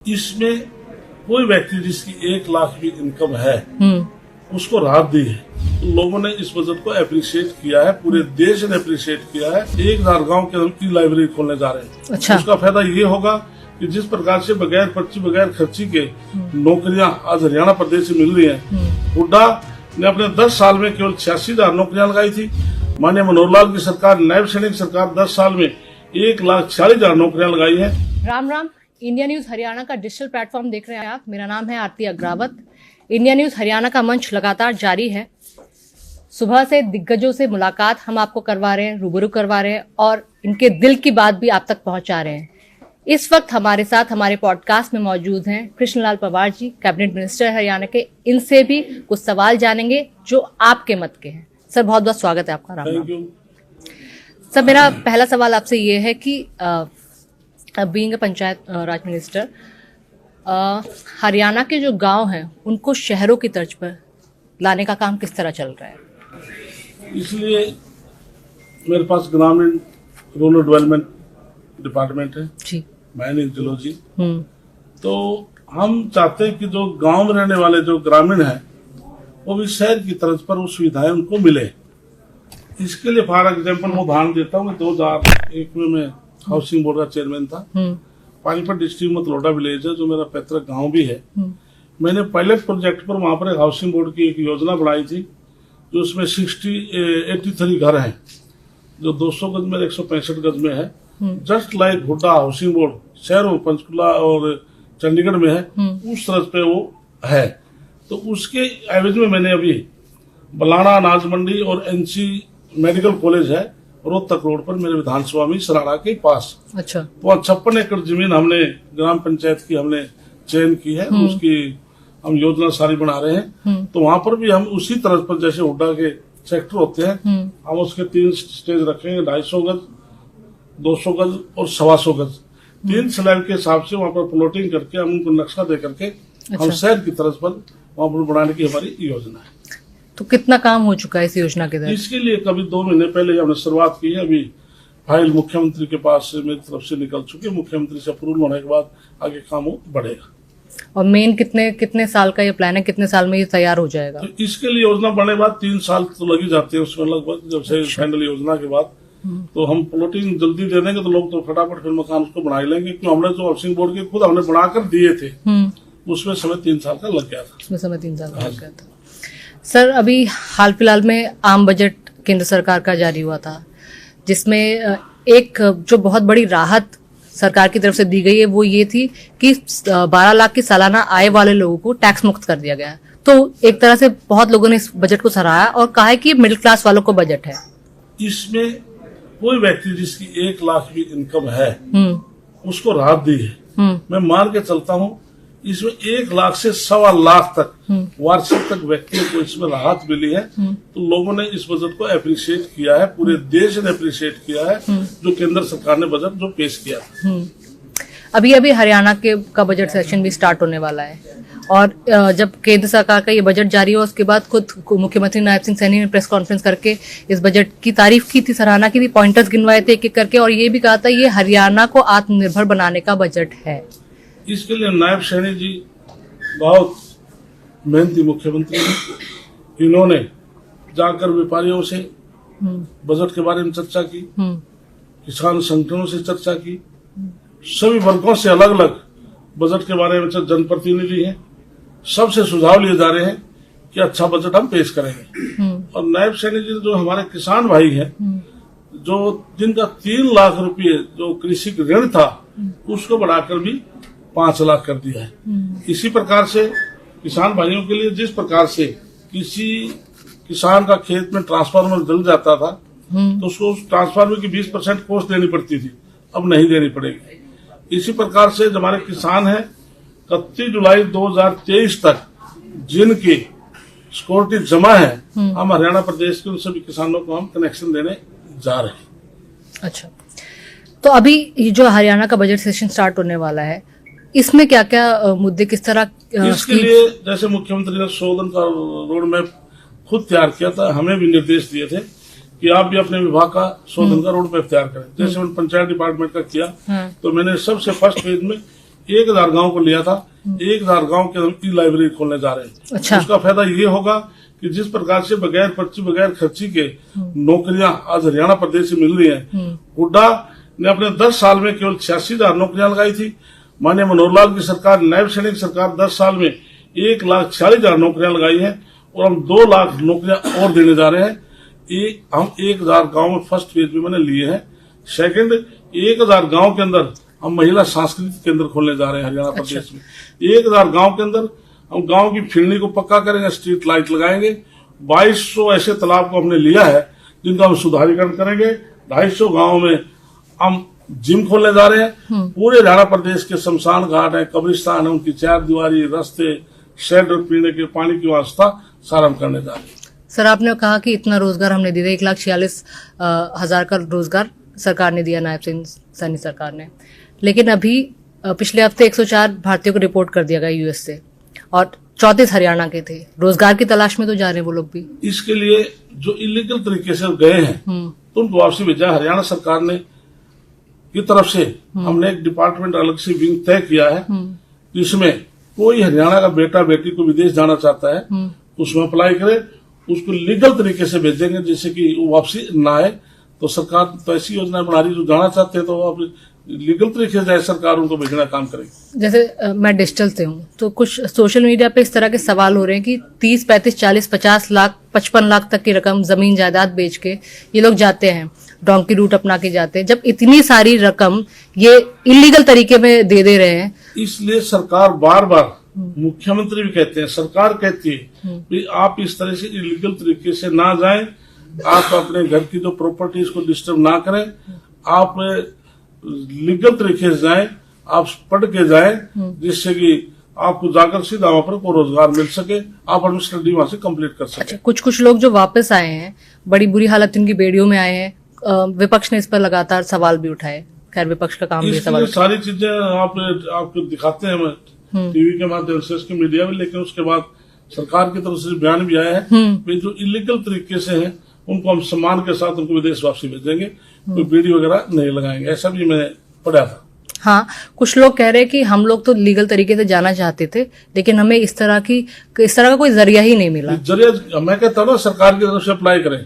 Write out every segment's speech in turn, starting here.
इसमें कोई व्यक्ति जिसकी 1 लाख भी इनकम है उसको राहत दी है। तो लोगों ने इस बजट को अप्रिशिएट किया है, पूरे देश ने अप्रिशिएट किया है। 1000 गांव के अंदर की लाइब्रेरी खोलने जा रहे हैं। अच्छा। उसका फायदा ये होगा कि जिस प्रकार से बगैर पर्ची बगैर खर्ची के नौकरियां आज हरियाणा प्रदेश से मिल रही हैं। हुड्डा ने अपने 10 साल में केवल 86,000 नौकरियां लगाई थी। माननीय मनोहर लाल की सरकार, नायब सैनिक सरकार 10 साल में 1,40,000 नौकरियां लगाई है। राम राम। इंडिया न्यूज हरियाणा का डिजिटल प्लेटफॉर्म देख रहे हैं आप। मेरा नाम है आरती अग्रावत। इंडिया न्यूज हरियाणा का मंच लगातार जारी है। सुबह से दिग्गजों से मुलाकात हम आपको करवा रहे हैं, रूबरू करवा रहे हैं और इनके दिल की बात भी आप तक पहुंचा रहे हैं। इस वक्त हमारे साथ हमारे पॉडकास्ट में मौजूद हैं कृष्णलाल पंवार जी, कैबिनेट मिनिस्टर हरियाणा के। इनसे भी कुछ सवाल जानेंगे जो आपके मत के हैं। सर, बहुत बहुत स्वागत है आपका। राम राम। सर, मेरा पहला सवाल आपसे ये है कि being a panchayat Raj minister, Haryana के जो गांव हैं उनको शहरों की तर्ज पर लाने का काम किस तरह चल रहा है? इसलिए मेरे पास ग्रामीण रूरल डेवलपमेंट डिपार्टमेंट है जी, मैं जियोलॉजी। तो हम चाहते हैं कि जो गांव में रहने वाले जो ग्रामीण हैं वो भी शहर की तर्ज पर वो सुविधाएं उनको मिले। इसके लिए फॉर एग्जाम्पल मैं उदाहरण देता हूँ। 2001 में मैं हाउसिंग बोर्ड का चेयरमैन था। पानीपत डिस्ट्रिक्ट में तलोटा विलेज है जो मेरा पैतृक गांव भी है। मैंने पायलट प्रोजेक्ट पर वहां पर एक हाउसिंग बोर्ड की एक योजना बनाई थी जो उसमें 83 घर हैं जो 200 गज में 165 गज में है। Just like Hooda housing board शहरों पंचकुला और चंडीगढ़ में है, उस तरह पे वो है। तो उसके एवज में मैंने अभी बलाना अनाज मंडी और एनसी मेडिकल कॉलेज है रोहतक रोड पर मेरे विधानसभा में सराड़ा के पास। अच्छा। वहाँ 56 एकड़ जमीन हमने ग्राम पंचायत की हमने चयन की है। उसकी हम योजना सारी बना रहे हैं। तो वहाँ पर भी हम उसी तरह पर जैसे हुड्डा के सेक्टर होते हैं हम उसके 3 स्टेज रखेंगे, 250 गज, 200 गज और 125 गज। 3 स्लैब के हिसाब से वहाँ पर प्लॉटिंग करके हम उनको नक्शा दे करके हम शहर की तरफ पर वहाँ पर बनाने की हमारी योजना है। तो कितना काम हो चुका है इस योजना के तहत? इसके लिए कभी 2 महीने पहले हमने शुरुआत की है। अभी फाइल मुख्यमंत्री के पास से मेरी तरफ से निकल चुकी है। मुख्यमंत्री से अप्रूवल होने के बाद आगे काम बढ़ेगा। और मेन कितने साल का ये प्लान है? कितने साल में ये तैयार हो जाएगा? तो इसके लिए योजना बनने के बाद 3 साल तो लग ही जाते हैं उसमें लगभग। जब से फाइनल योजना के बाद तो हम प्लॉटिंग जल्दी दे देंगे तो लोग तो फटाफट फिर मकान उसको बना लेंगे। क्योंकि हमने जो हाउसिंग बोर्ड के खुद हमने बनाकर दिए थे उसमें समय 3 साल का लग गया था। उसमें समय 3 साल का लग गया था। सर, अभी हाल फिलहाल में आम बजट केंद्र सरकार का जारी हुआ था जिसमें एक जो बहुत बड़ी राहत सरकार की तरफ से दी गई है वो ये थी कि 12 लाख की सालाना आय वाले लोगों को टैक्स मुक्त कर दिया गया। तो एक तरह से बहुत लोगों ने इस बजट को सराहा और कहा है कि मिडिल क्लास वालों को बजट है। इसमें कोई व्यक्ति जिसकी 1 लाख भी इनकम है उसको राहत दी है। मैं मान के चलता हूँ इसमें 1 लाख से 1.25 लाख तक वार्षिक तक व्यक्तियों को इसमें राहत मिली है। तो लोगों ने इस बजट को अप्रिशिएट किया है, पूरे देश ने अप्रिशिएट किया है जो केंद्र सरकार ने बजट जो पेश किया था। अभी हरियाणा का बजट सेशन भी स्टार्ट होने वाला है और जब केंद्र सरकार का ये बजट जारी हो उसके बाद खुद मुख्यमंत्री नायब सिंह सैनी ने प्रेस कॉन्फ्रेंस करके इस बजट की तारीफ की थी, सराहना की थी, पॉइंटर्स गिनवाए थे एक-एक करके और ये भी कहा था ये हरियाणा को आत्मनिर्भर बनाने का बजट है। इसके लिए नायब सैनी जी बहुत मेहनती मुख्यमंत्री हैं। इन्होंने जाकर व्यापारियों से बजट के बारे में चर्चा की, किसान संगठनों से चर्चा की, सभी वर्गों से अलग अलग बजट के बारे में जनप्रतिनिधि हैं, सबसे सुझाव लिए जा रहे हैं कि अच्छा बजट हम पेश करेंगे। और नायब सैनी जी जो हमारे किसान भाई हैं जो जिनका 3 लाख रुपये जो कृषि ऋण था उसको बढ़ाकर भी 5 लाख कर दिया है। इसी प्रकार से किसान भाइयों के लिए जिस प्रकार से किसी किसान का खेत में ट्रांसफार्मर जल जाता था तो उसको उस ट्रांसफार्मर की 20% कॉस्ट देनी पड़ती थी, अब नहीं देनी पड़ेगी। इसी प्रकार से हमारे किसान हैं 31 जुलाई 2023 तक जिनकी सिक्योरिटी जमा है हम हरियाणा प्रदेश के उन सभी किसानों को हम कनेक्शन देने जा रहे हैं। अच्छा, तो अभी ये जो हरियाणा का बजट सेशन स्टार्ट होने वाला है इसमें क्या क्या मुद्दे किस तरह इसके लिए जैसे मुख्यमंत्री ने 100 दिन का रोड मैप खुद तैयार किया था, हमें भी निर्देश दिए थे कि आप भी अपने विभाग का 100 दिन का रोड मैप तैयार करें। जैसे मैंने पंचायत डिपार्टमेंट का किया तो मैंने सबसे फर्स्ट फेज में 1000 गांव को लिया था, 1000 गांव के हम ई लाइब्रेरी खोलने जा रहे हैं। अच्छा। उसका फायदा ये होगा कि जिस प्रकार से बगैर पर्ची बगैर खर्ची के नौकरियां आज हरियाणा प्रदेश में मिल रही हैं, हुड्डा ने अपने 10 साल में केवल 86,000 नौकरियां लगाई थी। माननीय मनोहर लाल की सरकार, नायब सैनिक सरकार 10 साल में 1,46,000 नौकरियां लगाई है और हम 2 लाख नौकरियां और देने जा रहे हैं। हम 1000 गांव में फर्स्ट फेज में मैंने लिए हैं। सेकंड, 1000 गांव के अंदर हम महिला सांस्कृतिक केंद्र खोलने जा रहे हैं हरियाणा प्रदेश में। 1000 गांव के अंदर हम गांव की फिरनी को पक्का करेंगे, स्ट्रीट लाइट लगाएंगे। 2200 ऐसे तालाब को हमने लिया है जिनका हम सुधारीकरण करेंगे। 250 गांव में हम जिम खोलने जा रहे हैं। पूरे हरियाणा प्रदेश के शमशान घाट है, कब्रिस्तान है, उनकी 4 दीवारी, रास्ते, शेड और पीने के पानी की व्यवस्था सारा हम करने जा रहे हैं। सर, आपने कहा कि इतना रोजगार हमने दिया, 1,46,000 का रोजगार सरकार ने दिया, नायब सैनी सरकार ने। लेकिन अभी पिछले हफ्ते 104 भारतीयों को रिपोर्ट कर दिया गया यूएस से और 34 हरियाणा के थे। रोजगार की तलाश में तो जा रहे हैं वो लोग भी। इसके लिए जो इलीगल तरीके से गए हैं तो उनको वापसी भेजा। हरियाणा सरकार ने की तरफ से हमने एक डिपार्टमेंट अलग से विंग तय किया है, जिसमें कोई हरियाणा का बेटा बेटी को विदेश जाना चाहता है उसमें अप्लाई करे, उसको लीगल तरीके से भेजेंगे जिससे कि वो वापसी ना आए। तो सरकार तो ऐसी योजना बना रही, जो जाना चाहते हैं तो वो लीगल तरीके से जाए, सरकार उनको भेजना काम करेगी। जैसे मैं डिजिटल से हूँ तो कुछ सोशल मीडिया पे इस तरह के सवाल हो रहे हैं कि 30, 35, 40, 50 लाख, 55 लाख तक की रकम जमीन जायदाद बेच के ये लोग जाते हैं, डोंकी रूट अपना के जाते हैं, जब इतनी सारी रकम ये इलीगल तरीके में दे रहे हैं। इसलिए सरकार बार बार, मुख्यमंत्री भी कहते हैं, सरकार कहती है कि आप इस तरह से इलीगल तरीके से ना जाएं, आप अपने घर की जो प्रॉपर्टीज को डिस्टर्ब ना करें, आप लीगल तरीके से जाएं, आप पढ़ के जाएं, जिससे कि आपको जाकर सीधा वहां पर को रोजगार मिल सके, आप अपनी स्टडी वहां से कंप्लीट कर सके। अच्छा, कुछ लोग जो वापस आए हैं, बड़ी बुरी हालत इनकी बेड़ियों में आए हैं, विपक्ष ने इस पर लगातार सवाल भी उठाए। खैर, विपक्ष का काम भी सवाल, सारी चीजें आपको दिखाते हैं टीवी के माध्यम से, इसके मीडिया में, लेकिन उसके बाद सरकार की तरफ से बयान भी आया है जो इलीगल तरीके से हैं उनको हम सम्मान के साथ उनको विदेश वापसी भेजेंगे, कोई बीड़ी वगैरह नहीं लगाएंगे, ऐसा भी मैंने पढ़ा था। हाँ, कुछ लोग कह रहे हैं कि हम लोग तो लीगल तरीके से जाना चाहते थे, लेकिन हमें इस तरह का कोई जरिया ही नहीं मिला। जरिया मैं कहता हूँ सरकार की तरफ से अप्लाई करें।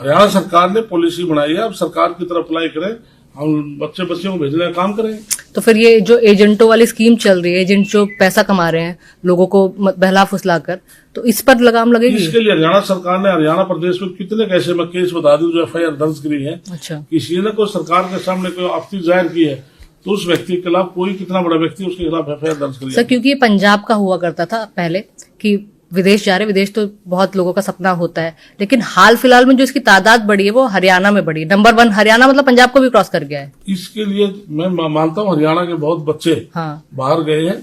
हरियाणा सरकार ने पॉलिसी बनाई है, अब सरकार की तरफ अप्लाई करें, हम बच्चों को भेजने का काम करें। तो फिर ये जो एजेंटों वाली स्कीम चल रही है, एजेंट जो पैसा कमा रहे हैं लोगों को बहला फुसलाकर, तो इस पर लगाम लगेगी? इसके लिए हरियाणा सरकार ने हरियाणा प्रदेश में कितने कैसे मैं केस बता दूं जो FIR दर्ज करी है। अच्छा, किसी ने कोई सरकार के सामने कोई आपत्ति जाहिर की है तो उस व्यक्ति के खिलाफ, कोई कितना बड़ा व्यक्ति, उसके खिलाफ FIR दर्ज करी है। क्योंकि ये पंजाब का हुआ करता था पहले कि विदेश जा रहे, विदेश तो बहुत लोगों का सपना होता है, लेकिन हाल फिलहाल में जो इसकी तादाद बढ़ी है वो हरियाणा में बढ़ी है। नंबर 1 हरियाणा, मतलब पंजाब को भी क्रॉस कर गया है। इसके लिए मैं मानता हूँ हरियाणा के बहुत बच्चे बाहर गए हैं,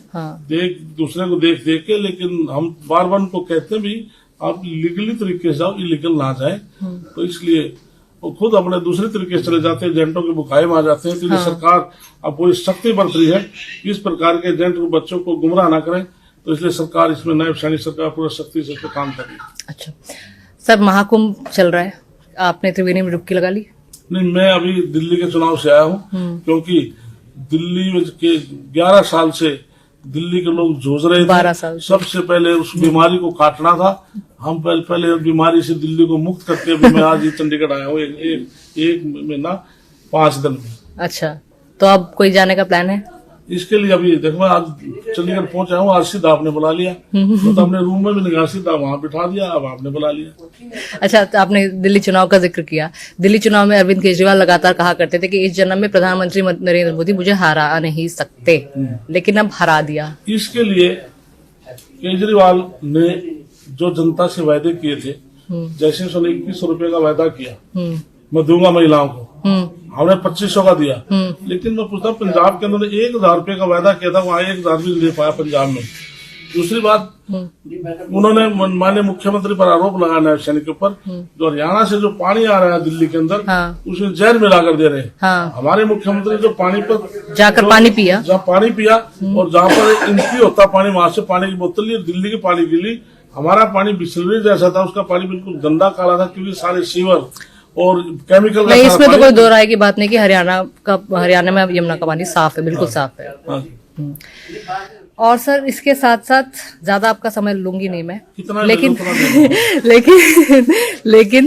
दूसरे को देख के, लेकिन हम बार बार उनको कहते हैं भी आप लीगली तरीके से जाओ, इलीगल ना जाए। तो इसलिए वो खुद अपने दूसरे तरीके से चले जाते हैं, एजेंटों के बुखाए में आ जाते हैं। तो सरकार अब पूरी सख्ती बरत रही है, इस प्रकार के एजेंट को, बच्चों को गुमराह ना करें, तो इसलिए सरकार इसमें नायब सैनिक सरकार पूरा सख्ती से काम कर रही है। अच्छा सर, महाकुंभ चल रहा है, आपने त्रिवेणी में डुबकी लगा ली? नहीं, मैं अभी दिल्ली के चुनाव से आया हूँ, क्योंकि दिल्ली में के 11 साल से दिल्ली के लोग जूझ रहे थे। 12 साल सबसे पहले उस बीमारी को काटना था। हम पहले बीमारी से दिल्ली को मुक्त करके अभी मैं आज ही चंडीगढ़ आया हूँ, एक महीना 5 दिन में। अच्छा, तो अब कोई जाने का प्लान है? इसके लिए अभी देखो, मैं आज चंडीगढ़ पहुंचा हूँ, आज सीधा आपने बुला लिया, तो अपने रूम में भी निकाह सीधा वहाँ बिठा दिया, अब आपने बुला लिया। अच्छा, तो आपने दिल्ली चुनाव का जिक्र किया। दिल्ली चुनाव में अरविंद केजरीवाल लगातार कहा करते थे कि इस जन्म में प्रधानमंत्री नरेंद्र मोदी मुझे हरा नहीं सकते, लेकिन अब हरा दिया। इसके लिए केजरीवाल ने जो जनता से वायदे किए थे, जैसे उसने 2100 रुपए का वायदा किया, मैं दूंगा महिलाओं को, हमने 2500 का दिया, लेकिन मैं पूछता हूँ पंजाब के अंदर 1000 रुपए का वायदा किया था, वहाँ 1000 भी नहीं दे पाया पंजाब में। दूसरी बात, उन्होंने माननीय मुख्यमंत्री पर आरोप लगाया नायब सैनिक के ऊपर, जो हरियाणा से जो पानी आ रहा है दिल्ली के अंदर, उसमें जहर मिलाकर दे रहे हैं। हमारे मुख्यमंत्री जो पानी पर जाकर पानी पिया, जहाँ पानी पिया और जहाँ पर एंट्री होता पानी, वहां से पानी की बोतल ली, दिल्ली के पानी की ली। हमारा पानी बिस्लरी जैसा था, उसका पानी बिल्कुल गंदा काला था, क्योंकि सारे सीवर और केमिकल नहीं। इसमें तो कोई दो राय की बात नहीं कि हरियाणा में अब यमुना का पानी साफ है, बिल्कुल साफ है। और सर इसके साथ साथ ज्यादा आपका समय लूंगी नहीं मैं, कितना लेकिन उतना दे दो। लेकिन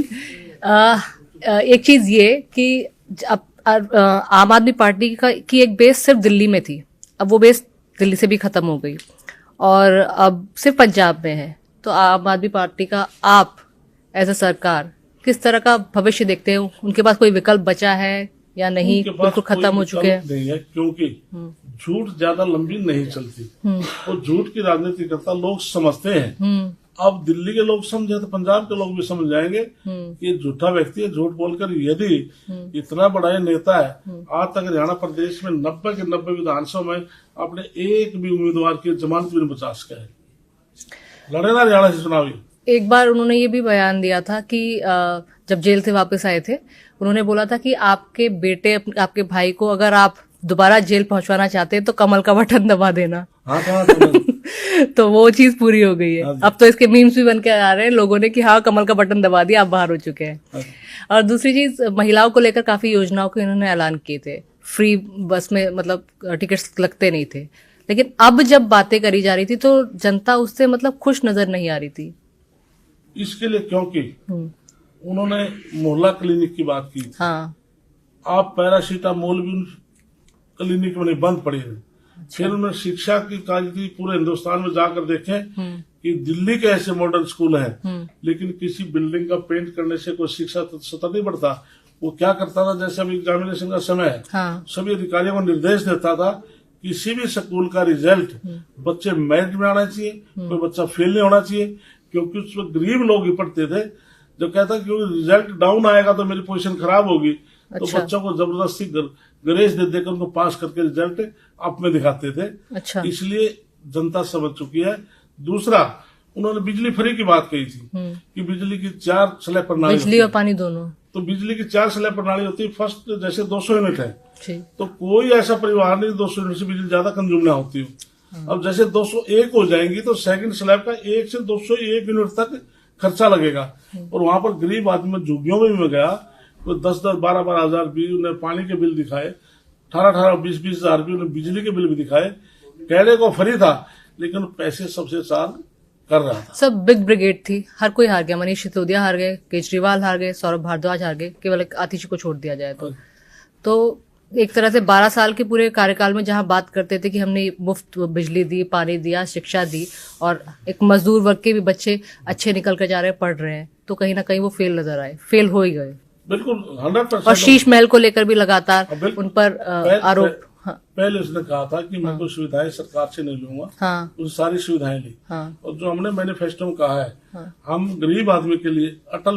एक चीज ये कि अब आम आदमी पार्टी की एक बेस सिर्फ दिल्ली में थी, अब वो बेस दिल्ली से भी खत्म हो गई और अब सिर्फ पंजाब में है। तो आम आदमी पार्टी का आप एज अ सरकार किस तरह का भविष्य देखते हैं? उनके पास कोई विकल्प बचा है या नहीं, बिल्कुल खत्म हो चुके हैं? नहीं है, क्योंकि झूठ ज्यादा लंबी नहीं चलती और झूठ की राजनीति करता लोग समझते हैं। अब दिल्ली के लोग समझे तो पंजाब के लोग भी समझ जाएंगे कि ये झूठा व्यक्ति है। झूठ बोलकर यदि इतना बड़ा ये नेता है, आज तक हरियाणा प्रदेश में 90 के 90 विधानसभा में अपने एक भी उम्मीदवार की जमानत भी नहीं बचा सका है। लड़े ना हरियाणा से चुनावी। एक बार उन्होंने ये भी बयान दिया था कि जब जेल से वापस आए थे, उन्होंने बोला था कि आपके बेटे आपके भाई को अगर आप दोबारा जेल पहुंचवाना चाहते हैं तो कमल का बटन दबा देना। हाँ, कहा तो वो चीज पूरी हो गई है। अब तो इसके मीम्स भी बन के आ रहे हैं लोगों ने कि हाँ कमल का बटन दबा दिया, आप बाहर हो चुके हैं। और दूसरी चीज, महिलाओं को लेकर काफी योजनाओं के इन्होंने ऐलान किए थे। फ्री बस में मतलब टिकट्स लगते नहीं थे, लेकिन अब जब बातें करी जा रही थी तो जनता उससे मतलब खुश नजर नहीं आ रही थी। इसके लिए क्योंकि उन्होंने मोहल्ला क्लिनिक की बात की। हाँ, आप पैरासीटामोल भी क्लिनिक में नहीं बंद पड़ी है। फिर उन्होंने शिक्षा की कार्य की पूरे हिंदुस्तान में जाकर देखे कि दिल्ली के ऐसे मॉडर्न स्कूल हैं, लेकिन किसी बिल्डिंग का पेंट करने से कोई शिक्षा सतत नहीं बढ़ता। वो क्या करता था, जैसे अभी एग्जामिनेशन का समय है, हाँ, सभी अधिकारियों को निर्देश देता था किसी भी स्कूल का रिजल्ट बच्चे मेरिट में आना चाहिए, कोई बच्चा फेल नहीं होना चाहिए, क्योंकि उसमें गरीब लोग ही पढ़ते थे। जो कहता क्योंकि रिजल्ट डाउन आएगा तो मेरी पोजीशन खराब होगी, तो बच्चों को जबरदस्ती ग्रेस दे देकर उनको पास करके रिजल्ट अप में दिखाते थे। अच्छा। इसलिए जनता समझ चुकी है। दूसरा, उन्होंने बिजली फ्री की बात कही थी कि बिजली की 4 स्लैब प्रणाली, बिजली और पानी दोनों। तो बिजली की 4 स्लैब प्रणाली होती है। फर्स्ट जैसे 200 यूनिट है, तो कोई ऐसा परिवार नहीं 200 यूनिट से बिजली ज्यादा कंज्यूम ना होती हो। अब जैसे 201 हो जाएंगी तो सेकंड स्लैब का 1 से 201 यूनिट तक खर्चा लगेगा। और वहां पर गरीब आदमी में झुग्गियों में भी मैं गया, तो 10-10, 12-12 हजार भी उन्हें पानी के बिल दिखाए, 18-18, 20-20 हजार भी उन्हें बिजली के बिल भी दिखाए। कहने को फ्री था, लेकिन पैसे सबसे चार्ज कर रहा था। सब बिग ब्रिगेड थी, हर कोई हार गया। मनीष सिसोदिया हार गए, केजरीवाल हार गए, सौरभ भारद्वाज हार गए, केवल आतिशी को छोड़ दिया जाए तो एक तरह से 12 साल के पूरे कार्यकाल में जहां बात करते थे कि हमने मुफ्त बिजली दी, पानी दिया, शिक्षा दी और एक मजदूर वर्ग के भी बच्चे अच्छे निकल कर जा रहे हैं, पढ़ रहे हैं, तो कहीं ना कहीं वो फेल नजर आए, फेल हो ही गए। बिल्कुल 100%। और शीश महल को लेकर भी लगातार उन पर आरोप। पहले उसने कहा था कि मैं कोई सुविधाएं सरकार से नहीं लूंगा, हाँ, उस सारी सुविधाएं ली। हाँ, और जो हमने मैनिफेस्टो में कहा है, हम गरीब आदमी के लिए अटल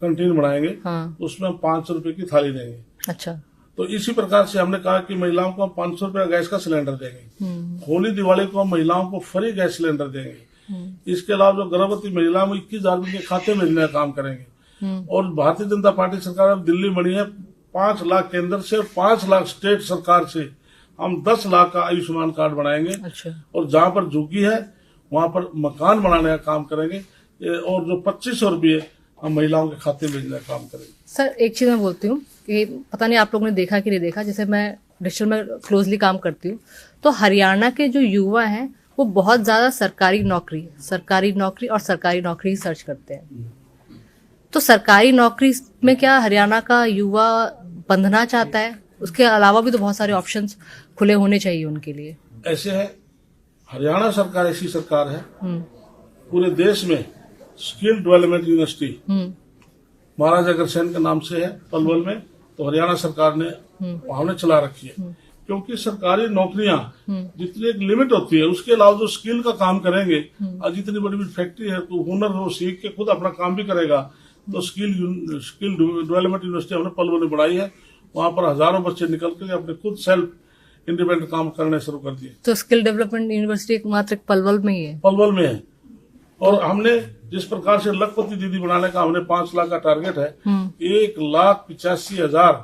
कैंटीन बनाएंगे, हाँ, उसमें हम 500 रुपए की थाली देंगे। अच्छा। तो इसी प्रकार से हमने कहा कि महिलाओं को हम 500 रुपया गैस का सिलेंडर देंगे। होली दिवाली को हम महिलाओं को फ्री गैस सिलेंडर देंगे। इसके अलावा जो गर्भवती महिलाओं में 21,000 रुपए के खाते में भेजने का काम करेंगे। और भारतीय जनता पार्टी सरकार अब दिल्ली बनी है, 5 लाख केंद्र से और 5 लाख स्टेट सरकार से हम 10 लाख का आयुष्मान कार्ड बनाएंगे। अच्छा। और जहां पर झुग्गी है वहां पर मकान बनाने का काम करेंगे। और जो 2500 रुपये हम महिलाओं के खाते में भेजने का काम करेंगे। सर एक चीज मैं बोलती हूँ कि पता नहीं आप लोगों ने देखा कि नहीं देखा, जैसे मैं डिजिटल में क्लोजली काम करती हूँ, तो हरियाणा के जो युवा हैं वो बहुत ज्यादा सरकारी नौकरी और सरकारी नौकरी ही सर्च करते हैं। तो सरकारी नौकरी में क्या हरियाणा का युवा बंधना चाहता है? उसके अलावा भी तो बहुत सारे ऑप्शंस खुले होने चाहिए उनके लिए। ऐसे है, हरियाणा सरकार ऐसी सरकार है, पूरे देश में skill development university Maharaja Agrasen के नाम से है पलवल में, तो हरियाणा सरकार ने हमने चला रखी है। क्योंकि सरकारी नौकरियां जितनी एक लिमिट होती है, उसके अलावा जो स्किल का काम करेंगे, और जितनी बड़ी बड़ी फैक्ट्री है तो हुनर वो सीख के खुद अपना काम भी करेगा। तो स्किल डेवलपमेंट यूनिवर्सिटी हमने पलवल में बढ़ाई है। वहां पर हजारों बच्चे निकल कर अपने खुद सेल्फ इंडिपेंडेंट काम करने शुरू कर दिए। तो स्किल डेवलपमेंट यूनिवर्सिटी मात्र पलवल में ही है? पलवल में है। और हमने जिस प्रकार से लखपति दीदी बनाने का हमने 5 लाख का टारगेट है, 1,85,000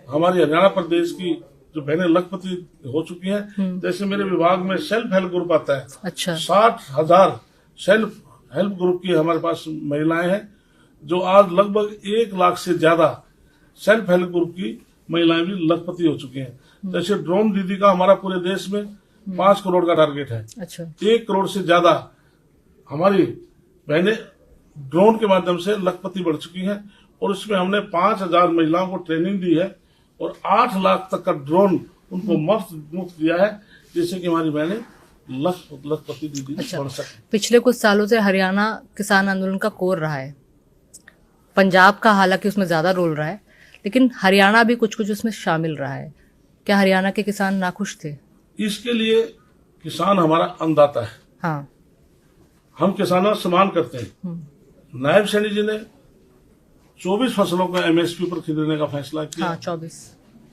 हमारी हरियाणा प्रदेश की जो बहनें लखपति हो चुकी हैं। जैसे मेरे विभाग में सेल्फ हेल्प ग्रुप आता है, अच्छा, 60,000 सेल्फ हेल्प ग्रुप की हमारे पास महिलाएं हैं, जो आज लगभग 1 लाख से ज्यादा सेल्फ हेल्प ग्रुप की महिलाएं भी लखपति हो चुकी हैं। जैसे ड्रोन दीदी का हमारा पूरे देश में 5 करोड़ का टारगेट है। अच्छा। 1 करोड़ से ज्यादा हमारी बहनें ड्रोन के माध्यम से लखपति बढ़ चुकी हैं और उसमें हमने 5000 महिलाओं को ट्रेनिंग दी है और 8 लाख तक का ड्रोन उनको मुफ्त दिया है, जिससे कि हमारी बहनें लखपति दीदी बढ़ सके। पिछले कुछ सालों से हरियाणा किसान आंदोलन का कोर रहा है, पंजाब का हालांकि उसमें ज्यादा रोल रहा है, लेकिन हरियाणा भी कुछ कुछ उसमें शामिल रहा है। क्या हरियाणा के किसान नाखुश थे? इसके लिए किसान हमारा अन्नदाता है। हाँ। हम किसानों का सम्मान करते हैं। नायब सैनी जी ने 24 फसलों को एमएसपी पर खरीदने का फैसला किया। हाँ, 24।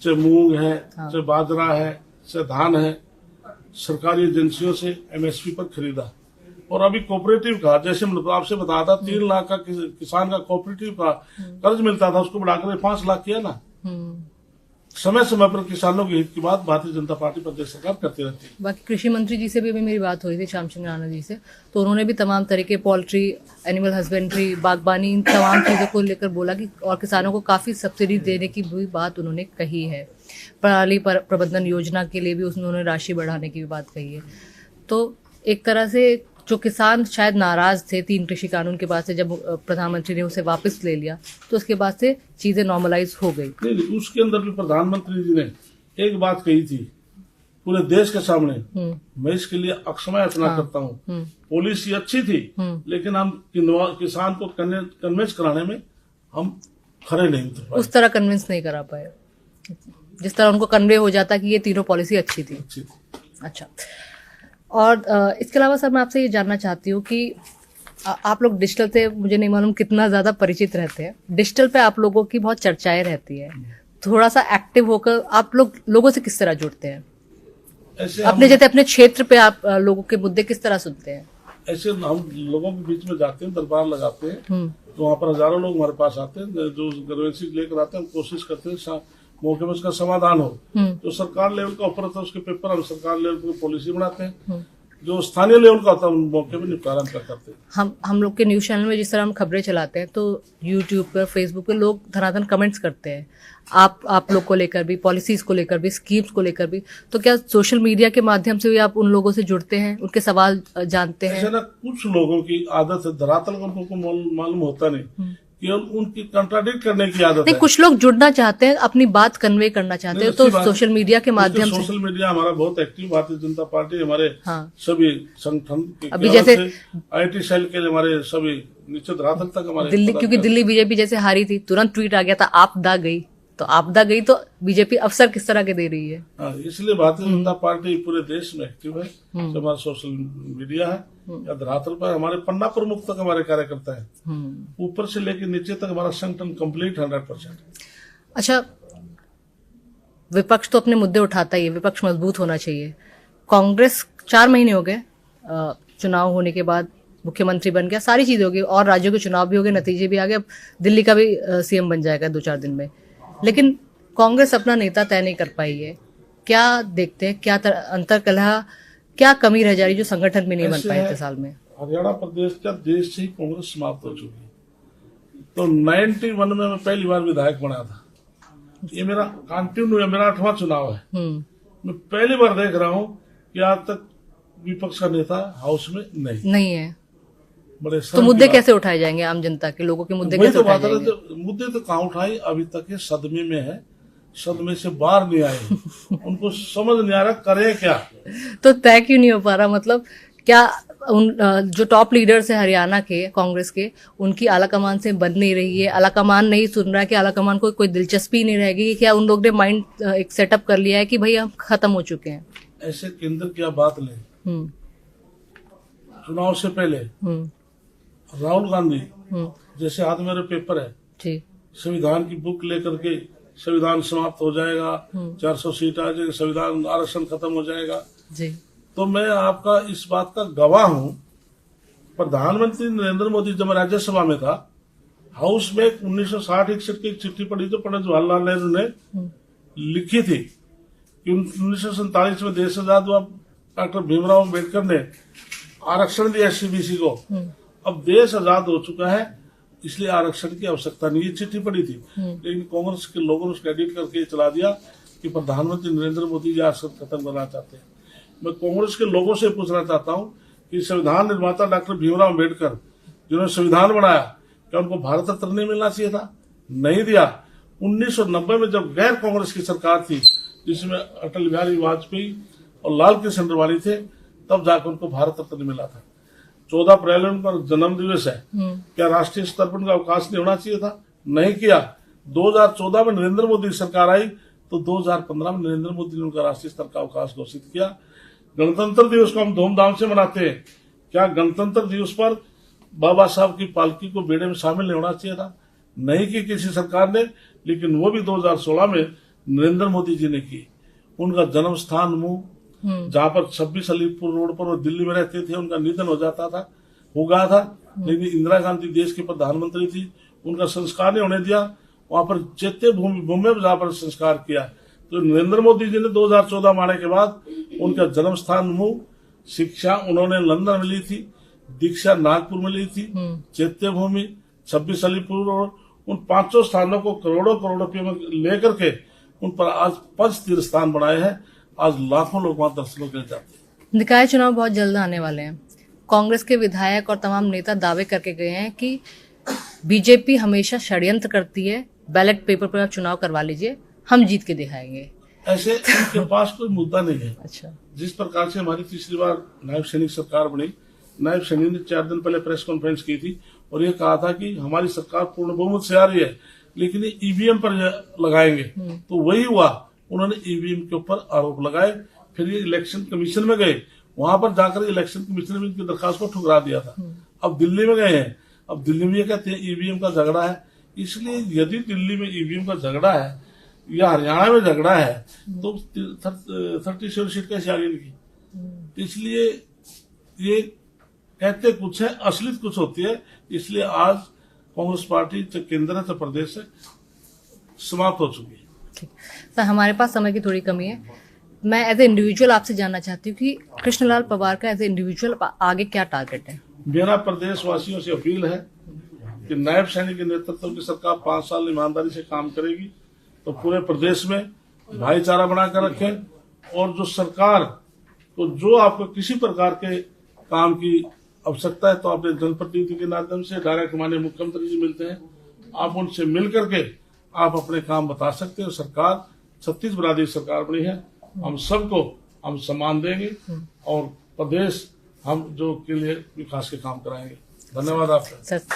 चाहे मूंग है, हाँ। चाहे बाजरा है, चाहे धान है, सरकारी एजेंसियों से एमएसपी पर खरीदा। और अभी कोऑपरेटिव का, जैसे मैं आपसे बताया था, 3 लाख का किसान का कोऑपरेटिव का कर्ज मिलता था, उसको बढ़ाकर 5 लाख किया ना। समय समय पर किसानों के हित की बात भारतीय जनता पार्टी प्रदेश सरकार करती रहती है। बाकी कृषि मंत्री जी से भी अभी मेरी बात हुई थी, श्यामचंद्र राणा जी से, तो उन्होंने भी तमाम तरीके पोल्ट्री, एनिमल हस्बेंड्री, बागबानी, इन तमाम चीजों को लेकर बोला कि और किसानों को काफी सब्सिडी देने की भी बात उन्होंने कही है। पराली प्रबंधन योजना के लिए भी उन्होंने राशि बढ़ाने की भी बात कही है। तो एक तरह से जो किसान शायद नाराज थे 3 कृषि कानून के बाद से, जब प्रधानमंत्री ने उसे वापस ले लिया तो उसके बाद से चीजें नॉर्मलाइज हो गई। नहीं, उसके अंदर भी प्रधानमंत्री जी ने एक बात कही थी पूरे देश के सामने, मैं इसके लिए अक्षमा याचना करता हूँ। पॉलिसी अच्छी थी, लेकिन हम किसान को कन्विंस कराने में हम खरे नहीं उतर पाए। उस तरह कन्विंस नहीं करा पाए जिस तरह उनको कन्वे हो जाता कि ये तीनों पॉलिसी अच्छी थी। अच्छा। और इसके अलावा सर मैं आपसे ये जानना चाहती हूँ कि आप लोग डिजिटल से, मुझे नहीं मालूम कितना ज्यादा परिचित रहते हैं, डिजिटल पे आप लोगों की बहुत चर्चाएं रहती है, थोड़ा सा एक्टिव होकर आप लोग लोगों से किस तरह जुड़ते हैं? अपने जैसे अपने क्षेत्र पे आप लोगों के मुद्दे किस तरह सुनते हैं? ऐसे हम लोगों के बीच में जाते हैं, दरबार लगाते हैं, तो वहाँ पर हजारों लोग हमारे पास आते हैं, जो ग्रेवेंसी लेकर आते हैं, हम कोशिश करते हैं मौके में उसका समाधान हो। जो सरकार लेवल का ऑफर होता है उसके पेपर हम सरकार लेवल की पॉलिसी बनाते हैं, जो स्थानीय लेवल का होता है उन मौके में निपटारा करते हैं। हम लोग के न्यूज चैनल में जिस तरह हम खबरें चलाते हैं तो यूट्यूब पर, फेसबुक पर लोग धनाधन कमेंट्स करते हैं आप लोग को लेकर भी, पॉलिसीज को लेकर भी, स्कीम्स को लेकर भी। तो क्या सोशल मीडिया के माध्यम से भी आप उन लोगों से जुड़ते हैं, उनके सवाल जानते हैं? ना, कुछ लोगों की आदत है, धरातल को उनको मालूम होता नहीं, उनकी कंट्राडिक्ट करने की आदत है। कुछ लोग जुड़ना चाहते हैं, अपनी बात कन्वे करना चाहते हैं, तो सोशल मीडिया के माध्यम से। सोशल मीडिया हमारा बहुत एक्टिव, भारतीय जनता पार्टी हमारे सभी संगठन अभी जैसे IT सेल के हमारे सभी नीचे धरातल तक हमारे दिल्ली, क्योंकि दिल्ली बीजेपी जैसे हारी थी, तुरंत ट्वीट आ गया था आपदा गई, तो आपदा गई तो बीजेपी अवसर किस तरह के दे रही है? इसलिए भारतीय जनता पार्टी पूरे देश में एक्टिव है। हमारा सोशल मीडिया है या धरातल पर हमारे पन्ना प्रमुख तक हमारे कार्यकर्ता है, ऊपर से लेकर नीचे तक हमारा संगठन कंप्लीट 100%। अच्छा, विपक्ष तो अपने मुद्दे उठाता ही है, विपक्ष मजबूत होना चाहिए। कांग्रेस 4 महीने हो गए चुनाव होने के बाद, मुख्यमंत्री बन गया, सारी चीजें हो गई और राज्यों के चुनाव भी हो गए, नतीजे भी आ गए, अब दिल्ली का भी CM बन जाएगा 2-4 दिन में, लेकिन कांग्रेस अपना नेता तय नहीं कर पाई है। क्या देखते हैं, क्या अंतरकलह, क्या कमी रह जा रही जो संगठन में नहीं बन पाए इतने साल में? हरियाणा प्रदेश का देश से ही कांग्रेस समाप्त हो चुकी है। तो 91 में मैं पहली बार विधायक बना था, ये मेरा कंटिन्यू है, मेरा 8वां चुनाव है। मैं पहली बार देख रहा हूँ कि आज तक विपक्ष का नेता हाउस में नहीं है। बड़े तो मुद्दे कैसे उठाए जाएंगे? आम जनता के लोगों के मुद्दे कैसे उठाए जाएंगे? मुद्दे तो कहाँ उठाए, अभी तक ये सदमे में है, सदमे से बाहर नहीं आए। उनको समझ नहीं आ रहा करे क्या। तो तय क्यों नहीं हो पा रहा? मतलब क्या जो टॉप लीडर्स है हरियाणा के कांग्रेस के, उनकी आलाकमान से बन नहीं रही है, आलाकमान नहीं सुन रहा है कि आलाकमान को कोई दिलचस्पी नहीं रहेगी? क्या उन लोग ने माइंड एक सेटअप कर लिया है कि भाई हम खत्म हो चुके हैं? ऐसे केंद्र क्या बात ले, चुनाव से पहले राहुल गांधी जैसे हाथ मेरे पेपर है, संविधान की बुक लेकर के संविधान समाप्त हो जाएगा, 400 सीट आ जाएगी, संविधान आरक्षण खत्म हो जाएगा जी। तो मैं आपका इस बात का गवाह हूँ। प्रधानमंत्री नरेंद्र मोदी जब राज्यसभा में था, हाउस में 1960-61 की चिट्ठी पढ़ी तो पंडित जवाहरलाल नेहरू ने लिखी थी कि 1947 में देश आजाद हुआ, डॉक्टर भीमराव अम्बेडकर ने आरक्षण दिया SC/BC को। अब देश आजाद हो चुका है, इसलिए आरक्षण की आवश्यकता नहीं, ये चिट्ठी पड़ी थी। लेकिन कांग्रेस के लोगों ने उसको एडिट करके चला दिया कि प्रधानमंत्री नरेंद्र मोदी जी आरक्षण खत्म करना चाहते हैं। मैं कांग्रेस के लोगों से पूछना चाहता हूं कि संविधान निर्माता डॉक्टर भीमराव अम्बेडकर जिन्होंने संविधान बनाया, क्या उनको भारत रत्न नहीं मिलना चाहिए था? नहीं दिया। 1990 में जब गैर कांग्रेस की सरकार थी, जिसमें अटल बिहारी वाजपेयी और लाल कृष्ण अडवाणी थे, तब जाकर उनको भारत रत्न मिला था। 14 अप्रैल उनका जन्म दिवस है, क्या राष्ट्रीय स्तर पर उनका अवकाश नहीं होना चाहिए था? नहीं किया। 2014 में नरेंद्र मोदी की सरकार आई तो 2015 में नरेंद्र मोदी ने उनका राष्ट्रीय स्तर का अवकाश घोषित किया। गणतंत्र दिवस को हम धूमधाम से मनाते हैं, क्या गणतंत्र दिवस पर बाबा साहब की पालकी को बेड़े में शामिल नहीं होना चाहिए था? नहीं की किसी सरकार ने, लेकिन वो भी 2016 में नरेंद्र मोदी जी ने की। उनका जन्म स्थान मुंह, जहां पर 26 अलीपुर रोड पर वो दिल्ली में रहते थे, उनका निधन हो गया था, लेकिन इंदिरा गांधी देश की प्रधानमंत्री थी, उनका संस्कार नहीं होने दिया। वहां पर चैत्य भूमि जहां पर संस्कार किया, तो नरेंद्र मोदी जी ने 2014 में आने के बाद उनका जन्म स्थान मुंह, शिक्षा उन्होंने लंदन में ली थी, दीक्षा नागपुर में ली थी, चैत्य भूमि, 26 अलीपुर रोड, उन 5 स्थानों को करोड़ों रुपये में लेकर के उन पर आज 5 तीर्थ स्थान बनाए हैं। आज लाखों लोग वहां दर्शनों के लिए जाते हैं। निकाय चुनाव बहुत जल्द आने वाले हैं। कांग्रेस के विधायक और तमाम नेता दावे करके गए हैं कि बीजेपी हमेशा षड्यंत्र करती है, बैलेट पेपर पर चुनाव करवा लीजिए, हम जीत के दिखाएंगे। ऐसे उनके पास कोई मुद्दा नहीं है। अच्छा, जिस प्रकार से हमारी तीसरी बार नायब सैनिक सरकार बनी, नायब सैनिक ने 4 दिन पहले प्रेस कॉन्फ्रेंस की थी और ये कहा था कि हमारी सरकार पूर्ण बहुमत से आ रही है, लेकिन ये ईवीएम पर लगाएंगे। तो वही हुआ, उन्होंने ईवीएम के ऊपर आरोप लगाए। फिर ये इलेक्शन कमीशन में गए, वहां पर जाकर इलेक्शन कमीशन ने इनकी दरखास्त को ठुकरा दिया था। अब दिल्ली में गए हैं, अब दिल्ली में ये कहते हैं ईवीएम का झगड़ा है। इसलिए यदि दिल्ली में ईवीएम का झगड़ा है या हरियाणा में झगड़ा है तो 37 सीट कैसे आ गई इनकी? इसलिए ये कहते कुछ है, असलियत कुछ होती है। इसलिए आज कांग्रेस पार्टी चाहे केंद्र है चाहे प्रदेश है, समाप्त हो चुकी है। सर, हमारे पास समय की थोड़ी कमी है। मैं एज ए इंडिविजुअल आपसे जानना चाहती हूँ कि कृष्णलाल पवार का एज ए इंडिविजुअल आगे क्या टारगेट है? मेरा प्रदेश वासियों से अपील है कि नायब सैनिक के नेतृत्व की सरकार 5 साल ईमानदारी से काम करेगी तो पूरे प्रदेश में भाईचारा बनाकर रखें, और जो सरकार तो जो आपको किसी प्रकार के काम की आवश्यकता है तो अपने जनप्रतिनिधि के माध्यम से डायरेक्ट माननीय मुख्यमंत्री जी मिलते हैं, आप उनसे मिल करके आप अपने काम बता सकते हो। सरकार 36 बिरादरी सरकार बनी है, हम सबको हम सम्मान देंगे और प्रदेश हम जो के लिए विकास के काम कराएंगे। धन्यवाद आपका। Sir, thank